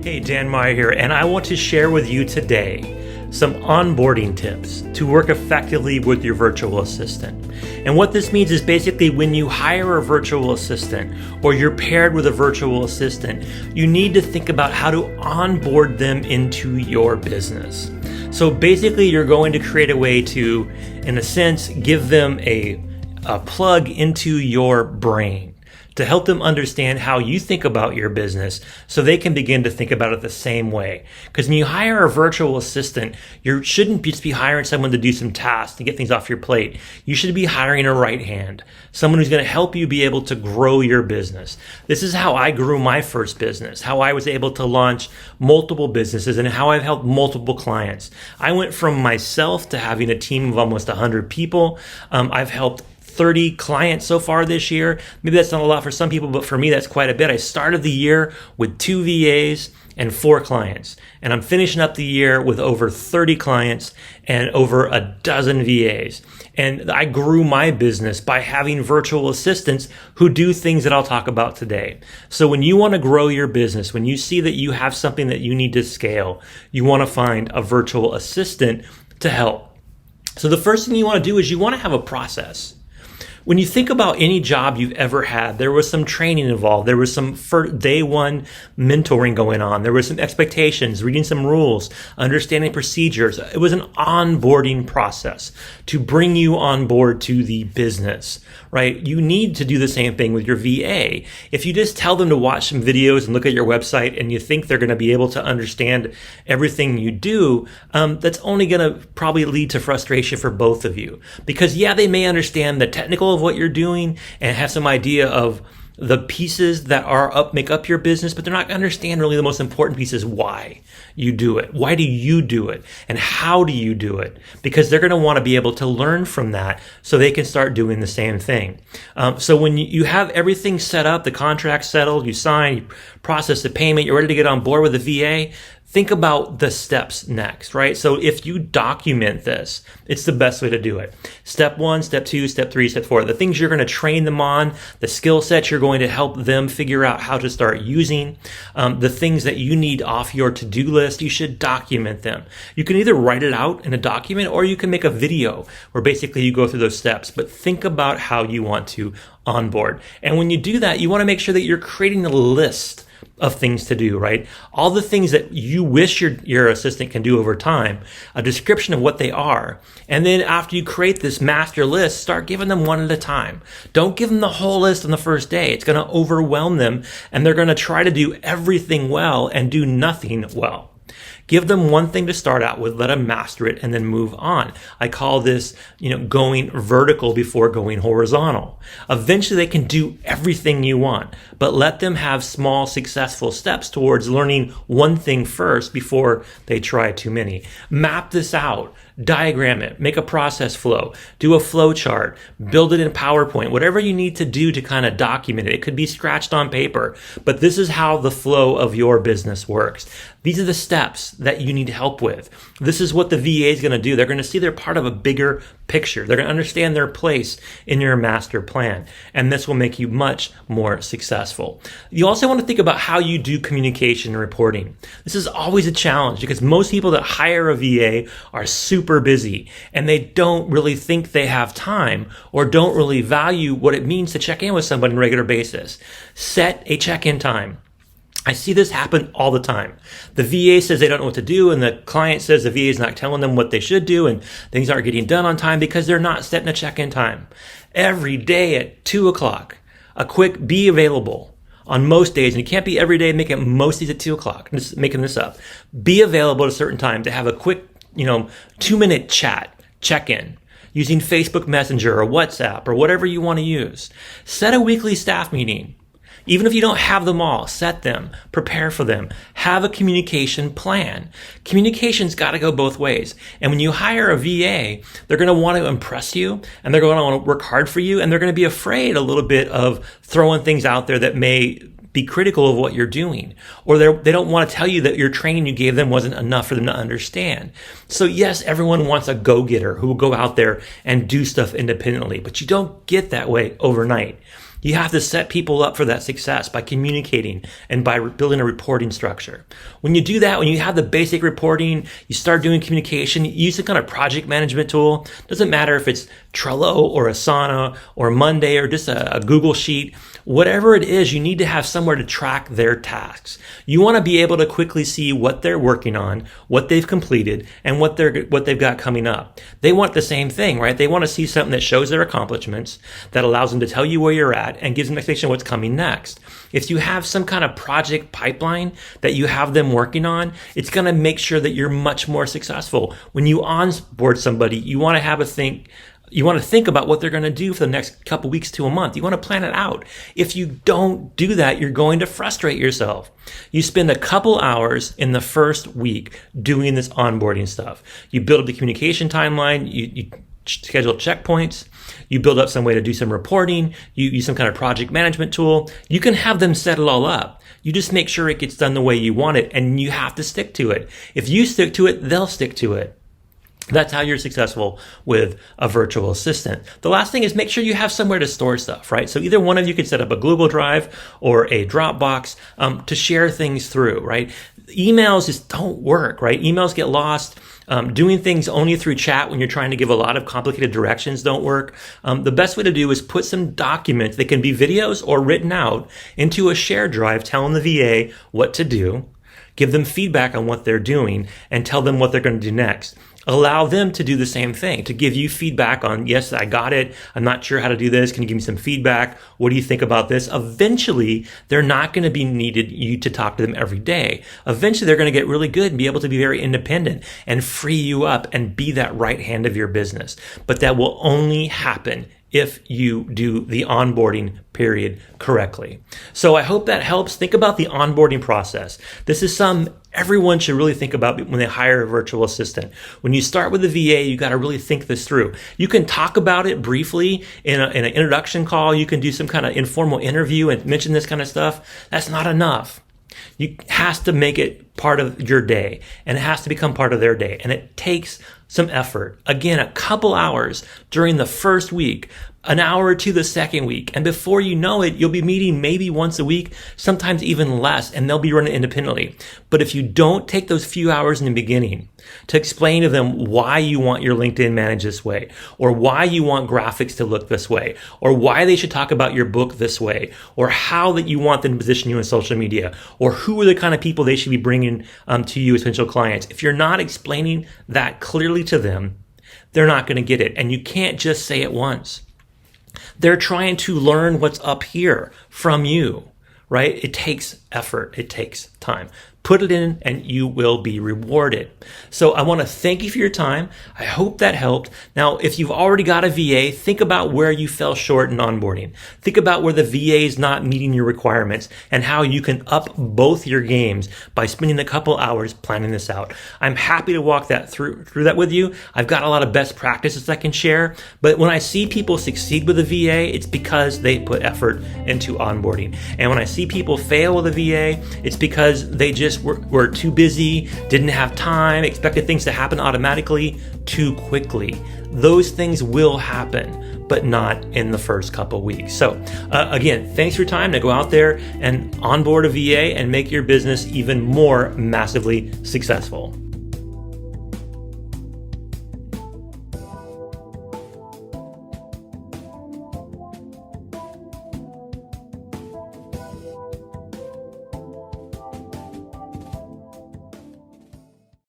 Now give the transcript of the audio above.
Hey, Dan Meyer here, and I want to share with you today some onboarding tips to work effectively with your virtual assistant. And what this means is basically when you hire a virtual assistant or you're paired with a virtual assistant, you need to think about how to onboard them into your business. So basically, you're going to create a way to, in a sense, give them a plug into your brain to help them understand how you think about your business so they can begin to think about it the same way. Because when you hire a virtual assistant, you shouldn't just be hiring someone to do some tasks to get things off your plate. You should be hiring a right hand, someone who's going to help you be able to grow your business. This is how I grew my first business, how I was able to launch multiple businesses, and how I've helped multiple clients. I went from myself to having a team of almost 100 people. I've helped 30 clients so far this year. Maybe that's not a lot for some people, but for me, that's quite a bit. I started the year with 2 VAs and 4 clients, and I'm finishing up the year with over 30 clients and over a dozen VAs. And I grew my business by having virtual assistants who do things that I'll talk about today. So when you want to grow your business, when you see that you have something that you need to scale, you want to find a virtual assistant to help. So the first thing you want to do is you want to have a process. When you think about any job you've ever had, there was some training involved. There was some day one mentoring going on. There were some expectations, reading some rules, understanding procedures. It was an onboarding process to bring you on board to the business, right? You need to do the same thing with your VA. If you just tell them to watch some videos and look at your website and you think they're going to be able to understand everything you do, that's only going to probably lead to frustration for both of you. Because yeah, they may understand the technical of what you're doing and have some idea of the pieces that make up your business, but they're not going to understand really the most important piece is why you do it. Why do you do it? And how do you do it? Because they're going to want to be able to learn from that so they can start doing the same thing. So when you have everything set up, the contract settled, you sign, you process the payment, you're ready to get on board with the VA, think about the steps next, right? So if you document this, it's the best way to do it. Step 1, step 2, step 3, step 4, the things you're going to train them on, the skill sets you're going to help them figure out how to start using, the things that you need off your to-do list, you should document them. You can either write it out in a document or you can make a video where basically you go through those steps, but think about how you want to onboard. And when you do that, you want to make sure that you're creating a list of things to do, right? All the things that you wish your assistant can do over time, a description of what they are. And then after you create this master list, start giving them one at a time. Don't give them the whole list on the first day. It's going to overwhelm them and they're going to try to do everything well and do nothing well. Give them one thing to start out with, let them master it, and then move on. I call this, going vertical before going horizontal. Eventually, they can do everything you want, but let them have small, successful steps towards learning one thing first before they try too many. Map this out. Diagram it, make a process flow, do a flow chart, build it in PowerPoint, whatever you need to do to kind of document it. It could be scratched on paper, but this is how the flow of your business works. These are the steps that you need help with. This is what the VA is going to do. They're going to see they're part of a bigger picture. They're going to understand their place in your master plan, and this will make you much more successful. You also want to think about how you do communication and reporting. This is always a challenge because most people that hire a VA are super busy and they don't really think they have time or don't really value what it means to check in with somebody on a regular basis. Set a check-in time. I see this happen all the time. The VA says they don't know what to do, and the client says the VA is not telling them what they should do, and things aren't getting done on time because they're not setting a check-in time. Every day at 2 o'clock, a quick be available on most days, and it can't be every day, make it most days at 2 o'clock. I'm just making this up. Be available at a certain time to have a quick, 2-minute chat, check-in, using Facebook Messenger or WhatsApp or whatever you want to use. Set a weekly staff meeting. Even if you don't have them all, set them, prepare for them, have a communication plan. Communication's got to go both ways. And when you hire a VA, they're going to want to impress you and they're going to want to work hard for you and they're going to be afraid a little bit of throwing things out there that may be critical of what you're doing, or they don't want to tell you that your training you gave them wasn't enough for them to understand. So yes, everyone wants a go-getter who will go out there and do stuff independently, but you don't get that way overnight. You have to set people up for that success by communicating and by building a reporting structure. When you do that, when you have the basic reporting, you start doing communication, you use some kind of project management tool. Doesn't matter if it's Trello or Asana or Monday or just a Google Sheet. Whatever it is, you need to have somewhere to track their tasks. You want to be able to quickly see what they're working on, what they've completed, and what they've got coming up. They want the same thing, right? They want to see something that shows their accomplishments, that allows them to tell you where you're at and gives them an expectation of what's coming next. If you have some kind of project pipeline that you have them working on, it's going to make sure that you're much more successful. When you onboard somebody, you want to think about what they're going to do for the next couple weeks to a month. You want to plan it out. If you don't do that, you're going to frustrate yourself. You spend a couple hours in the first week doing this onboarding stuff. You build up the communication timeline. You schedule checkpoints. You build up some way to do some reporting. You use some kind of project management tool. You can have them set it all up. You just make sure it gets done the way you want it, and you have to stick to it. If you stick to it, they'll stick to it. That's how you're successful with a virtual assistant. The last thing is make sure you have somewhere to store stuff, right? So either one of you could set up a Google Drive or a Dropbox to share things through, right? Emails just don't work, right? Emails get lost. Doing things only through chat when you're trying to give a lot of complicated directions don't work. The best way to do is put some documents, they can be videos or written out, into a shared drive telling the VA what to do, give them feedback on what they're doing, and tell them what they're going to do next. Allow them to do the same thing, to give you feedback on, yes, I got it. I'm not sure how to do this. Can you give me some feedback? What do you think about this? Eventually, they're not going to be needed you to talk to them every day. Eventually, they're going to get really good and be able to be very independent and free you up and be that right hand of your business. But that will only happen if you do the onboarding period correctly. So I hope that helps. Think about the onboarding process. This is everyone should really think about when they hire a virtual assistant. When you start with the VA, you got to really think this through. You can talk about it briefly in an introduction call. You can do some kind of informal interview and mention this kind of stuff. That's not enough. You has to make it part of your day, and it has to become part of their day. And it takes some effort. Again, a couple hours during the first week, an hour or two the second week. And before you know it, you'll be meeting maybe once a week, sometimes even less, and they'll be running independently. But if you don't take those few hours in the beginning to explain to them why you want your LinkedIn managed this way, or why you want graphics to look this way, or why they should talk about your book this way, or how that you want them to position you on social media, or who are the kind of people they should be bringing to you as potential clients. If you're not explaining that clearly to them, they're not going to get it. And you can't just say it once. They're trying to learn what's up here from you, right? It takes effort. It takes time. Put it in and you will be rewarded. So I want to thank you for your time. I hope that helped. Now, if you've already got a VA, think about where you fell short in onboarding. Think about where the VA is not meeting your requirements and how you can up both your games by spending a couple hours planning this out. I'm happy to walk that through that with you. I've got a lot of best practices I can share, but when I see people succeed with a VA, it's because they put effort into onboarding. And when I see people fail with a VA, it's because they just were too busy, didn't have time, expected things to happen automatically too quickly. Those things will happen, but not in the first couple weeks. So again, thanks for your time. Now go out there and onboard a VA and make your business even more massively successful.